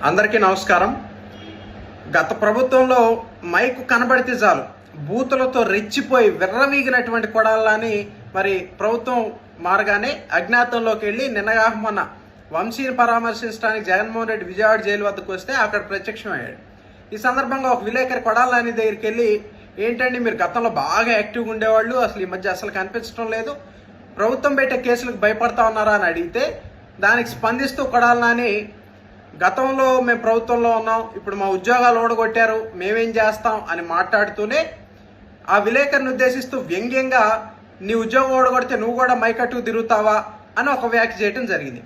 అందరికీ నమస్కారం. గత ప్రభుత్వంలో మైకు కనబడితే చాలు బూతులతో రెచ్చిపోయి విర్రవీగినటువంటి కొడాలని మరి ప్రభుత్వం మారగానే అజ్ఞాతంలోకి వెళ్ళి నిన్నగా మొన్న వంశీని పరామర్శించడానికి జగన్మోహన్ రెడ్డి విజయవాడ జైలు వద్దకు వస్తే అక్కడ ప్రత్యక్షమయ్యాడు. ఈ సందర్భంగా ఒక విలేకరి కొడాలని దగ్గరికి వెళ్ళి, ఏంటండి మీరు గతంలో బాగా యాక్టివ్గా ఉండేవాళ్ళు, అసలు ఈ మధ్య అసలు కనిపించడం లేదు, ప్రభుత్వం పెట్టే కేసులకు భయపడతా ఉన్నారా అని అడిగితే దానికి స్పందిస్తూ కొడాలని, గతంలో మేము ప్రభుత్వంలో ఉన్నాం, ఇప్పుడు మా ఉద్యోగాలు ఓడగొట్టారు, మేమేం చేస్తాం అని మాట్లాడుతూనే ఆ విలేకరిని ఉద్దేశిస్తూ వ్యంగ్యంగా నీ ఉద్యోగం ఓడగొడితే నువ్వు కూడా మైకట్టుకు తిరుగుతావా అని ఒక వ్యాఖ్య చేయడం జరిగింది.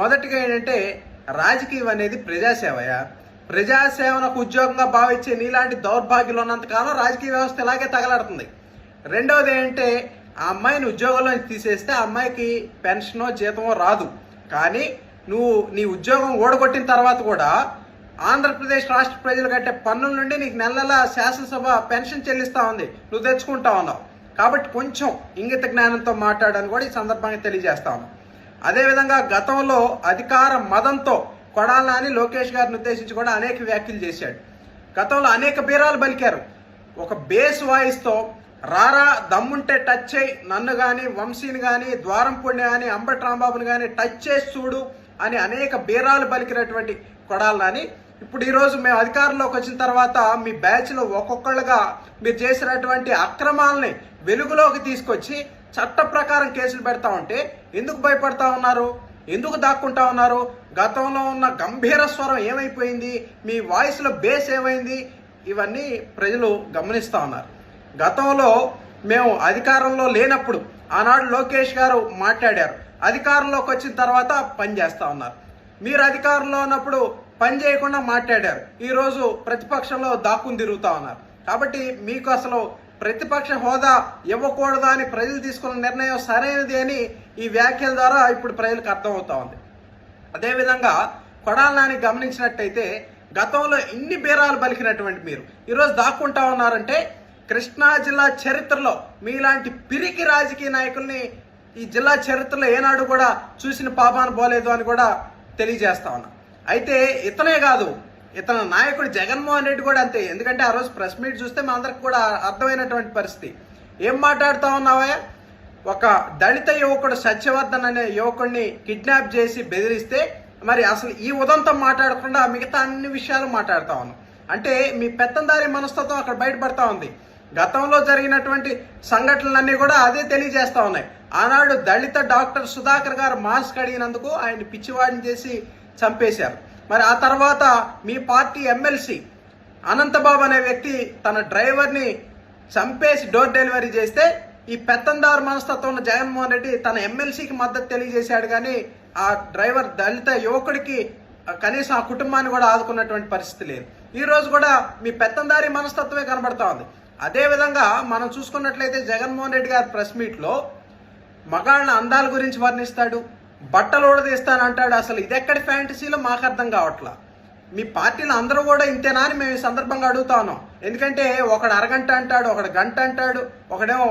మొదటిగా ఏంటంటే, రాజకీయం అనేది ప్రజాసేవయా, ప్రజాసేవను ఒక ఉద్యోగంగా భావించే నీలాంటి దౌర్భాగ్యులు ఉన్నంతకాలం రాజకీయ వ్యవస్థ ఇలాగే తగలడుతుంది. రెండవది ఏంటంటే, ఆ అమ్మాయిని ఉద్యోగంలో తీసేస్తే ఆ అమ్మాయికి పెన్షనో జీతమో రాదు, కానీ నువ్వు నీ ఉద్యోగం ఓడగొట్టిన తర్వాత కూడా ఆంధ్రప్రదేశ్ రాష్ట్ర ప్రజలు కట్టే పన్నుల నుండి నీకు నెలల శాసనసభ పెన్షన్ చెల్లిస్తా ఉంది, నువ్వు తెచ్చుకుంటా ఉన్నావు. కాబట్టి కొంచెం ఇంగిత జ్ఞానంతో మాట్లాడని కూడా ఈ సందర్భంగా తెలియజేస్తా ఉన్నాం. అదేవిధంగా గతంలో అధికార మదంతో కొడాలని లోకేష్ గారిని ఉద్దేశించి కూడా అనేక వ్యాఖ్యలు చేశాడు. గతంలో అనేక బీరాలు పలికారు. ఒక బేస్ వాయిస్తో రారా దమ్ముంటే టచ్ చేయి, నన్ను కానీ వంశీని కానీ ద్వారంపూడిని కానీ అంబటి రాంబాబుని కానీ టచ్ చేసి చూడు అని అనేక బీరాలు పలికినటువంటి కొడాలని ఇప్పుడు ఈరోజు మేము అధికారంలోకి వచ్చిన తర్వాత మీ బ్యాచ్లో ఒక్కొక్కళ్ళుగా మీరు చేసినటువంటి అక్రమాలని వెలుగులోకి తీసుకొచ్చి చట్ట ప్రకారం కేసులు పెడతా ఉంటే ఎందుకు భయపడతా ఉన్నారు, ఎందుకు దాక్కుంటా ఉన్నారు? గతంలో ఉన్న గంభీర స్వరం ఏమైపోయింది, మీ వాయిస్లో బేస్ ఏమైంది, ఇవన్నీ ప్రజలు గమనిస్తూ ఉన్నారు. గతంలో మేము అధికారంలో లేనప్పుడు ఆనాడు లోకేష్ గారు మాట్లాడారు, అధికారంలోకి వచ్చిన తర్వాత పని చేస్తూ ఉన్నారు. మీరు అధికారంలో ఉన్నప్పుడు పని చేయకుండా మాట్లాడారు, ఈరోజు ప్రతిపక్షంలో దాక్కుని తిరుగుతూ ఉన్నారు. కాబట్టి మీకు అసలు ప్రతిపక్ష హోదా ఇవ్వకూడదు అని ప్రజలు తీసుకున్న నిర్ణయం సరైనది అని ఈ వ్యాఖ్యల ద్వారా ఇప్పుడు ప్రజలకు అర్థమవుతా ఉంది. అదేవిధంగా కొడాలని గమనించినట్టయితే గతంలో ఇన్ని బీరాలు పలికినటువంటి మీరు ఈరోజు దాక్కుంటా ఉన్నారంటే కృష్ణా జిల్లా చరిత్రలో మీలాంటి పిరికి రాజకీయ నాయకుల్ని ఈ జిల్లా చరిత్రలో ఏనాడు కూడా చూసిన పాపాన పోలేదు అని కూడా తెలియజేస్తా ఉన్నా. అయితే ఇతనే కాదు, ఇతని నాయకుడు జగన్మోహన్ రెడ్డి కూడా అంతే. ఎందుకంటే ఆ రోజు ప్రెస్ మీట్ చూస్తే మా అందరికి కూడా అర్థమైనటువంటి పరిస్థితి. ఏం మాట్లాడుతూ ఉన్నావా, ఒక దళిత యువకుడు సత్యవర్ధన్ అనే యువకుడిని కిడ్నాప్ చేసి బెదిరిస్తే మరి అసలు ఈ ఉదంతం మాట్లాడకుండా మిగతా అన్ని విషయాలు మాట్లాడుతూ ఉన్నాం. అంటే మీ పెత్తందారి మనస్తత్వం అక్కడ బయటపడతా ఉంది. గతంలో జరిగినటువంటి సంఘటనలన్నీ కూడా అదే తెలియజేస్తా ఉన్నాయి. ఆనాడు దళిత డాక్టర్ సుధాకర్ గారు మాస్క్ అడిగినందుకు ఆయన పిచ్చివాడిని చేసి చంపేశారు. మరి ఆ తర్వాత మీ పార్టీ ఎమ్మెల్సీ అనంతబాబు అనే వ్యక్తి తన డ్రైవర్ని చంపేసి డోర్ డెలివరీ చేస్తే ఈ పెత్తందారు మనస్తత్వం ఉన్న జగన్మోహన్ రెడ్డి తన ఎమ్మెల్సీకి మద్దతు తెలియజేశాడు, కానీ ఆ డ్రైవర్ దళిత యువకుడికి కనీసం ఆ కుటుంబాన్ని కూడా ఆదుకున్నటువంటి పరిస్థితి లేదు. ఈ రోజు కూడా మీ పెత్తందారి మనస్తత్వమే కనబడతా ఉంది. అదేవిధంగా మనం చూసుకున్నట్లయితే జగన్మోహన్ రెడ్డి గారి ప్రెస్ మీట్లో మగాళ్ళ అందాల గురించి వర్ణిస్తాడు, బట్టలు ఊడదీస్తానంటాడు. అసలు ఇదెక్కడి ఫ్యాంటసీలో మాకు అర్థం కావట్లా. మీ పార్టీలో అందరూ కూడా ఇంతేనా అని మేము ఈ సందర్భంగా అడుగుతా ఉన్నాం. ఎందుకంటే ఒకడు అరగంట అంటాడు, ఒకడు గంట అంటాడు, ఒకడేమో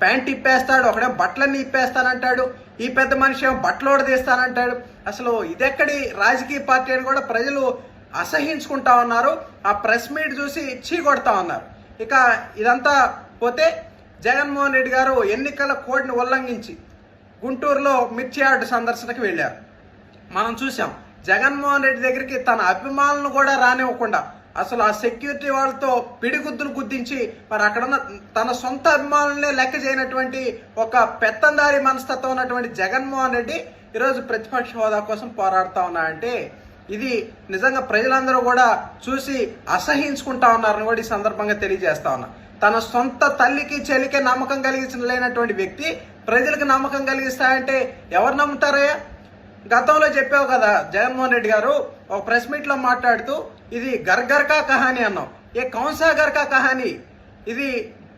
ప్యాంట్ ఇప్పేస్తాడు, ఒకడేమో బట్టలన్నీ ఇప్పేస్తానంటాడు, ఈ పెద్ద మనిషి ఏమో బట్టలు ఊడదీస్తానంటాడు. అసలు ఇదెక్కడి రాజకీయ పార్టీ అని కూడా ప్రజలు అసహించుకుంటా ఉన్నారు. ఆ ప్రెస్ మీట్ చూసి చీ కొడతా ఉన్నారు. ఇక ఇదంతా పోతే జగన్మోహన్ రెడ్డి గారు ఎన్నికల కోడ్ని ఉల్లంఘించి గుంటూరులో మిర్చి యార్డు సందర్శనకు వెళ్ళారు. మనం చూసాం జగన్మోహన్ రెడ్డి దగ్గరికి తన అభిమానులను కూడా రానివ్వకుండా అసలు ఆ సెక్యూరిటీ వాళ్ళతో పిడిగుద్దులు గుద్దించి మరి అక్కడున్న తన సొంత అభిమానులనే లెక్క చేయనటువంటి ఒక పెత్తందారి మనస్తత్వం ఉన్నటువంటి జగన్మోహన్ రెడ్డి ఈరోజు ప్రతిపక్ష హోదా కోసం పోరాడుతూ ఉన్నారంటే ఇది నిజంగా ప్రజలందరూ కూడా చూసి అసహించుకుంటా ఉన్నారని కూడా ఈ సందర్భంగా తెలియజేస్తా ఉన్నా. తన సొంత తల్లికి చెల్లికి నమ్మకం కలిగించలేనటువంటి వ్యక్తి ప్రజలకు నమ్మకం కలిగిస్తాయంటే ఎవరు నమ్ముతారయ్యా? గతంలో చెప్పావు కదా జగన్మోహన్ రెడ్డి గారు ఒక ప్రెస్ మీట్లో మాట్లాడుతూ, ఇది గర్గర్కా కహానీ అన్నావు. ఏ కౌన్సా గర్కా కహానీ? ఇది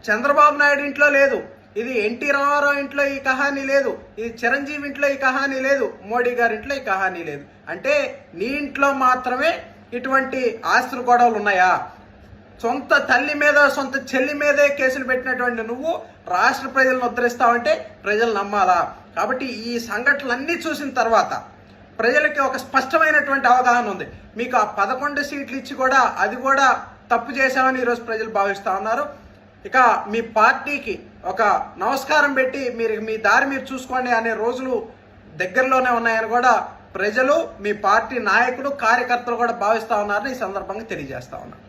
చంద్రబాబు నాయుడు ఇంట్లో లేదు, ఇది ఎన్టీ రామారావు ఇంట్లో ఈ కహానీ లేదు, ఇది చిరంజీవి ఇంట్లో ఈ కహానీ లేదు, మోడీ గారి ఇంట్లో ఈ కహానీ లేదు. అంటే నీ ఇంట్లో మాత్రమే ఇటువంటి ఆస్తుల గొడవలు ఉన్నాయా? సొంత తల్లి మీద సొంత చెల్లి మీదే కేసులు పెట్టినటువంటి నువ్వు రాష్ట్ర ప్రజలను ఉద్ధరిస్తావంటే ప్రజలు నమ్మాలా? కాబట్టి ఈ సంఘటనలన్నీ చూసిన తర్వాత ప్రజలకి ఒక స్పష్టమైనటువంటి అవగాహన ఉంది. మీకు ఆ 11 సీట్లు ఇచ్చి కూడా అది కూడా తప్పు చేశామని ఈరోజు ప్రజలు భావిస్తూ ఉన్నారు. ఇక మీ పార్టీకి ఒక నమస్కారం పెట్టి మీరు మీ దారి మీరు చూసుకోండి అనే రోజులు దగ్గరలోనే ఉన్నాయని కూడా ప్రజలు, మీ పార్టీ నాయకులు, కార్యకర్తలు కూడా భావిస్తూ ఉన్నారని ఈ సందర్భంగా తెలియజేస్తా ఉన్నారు.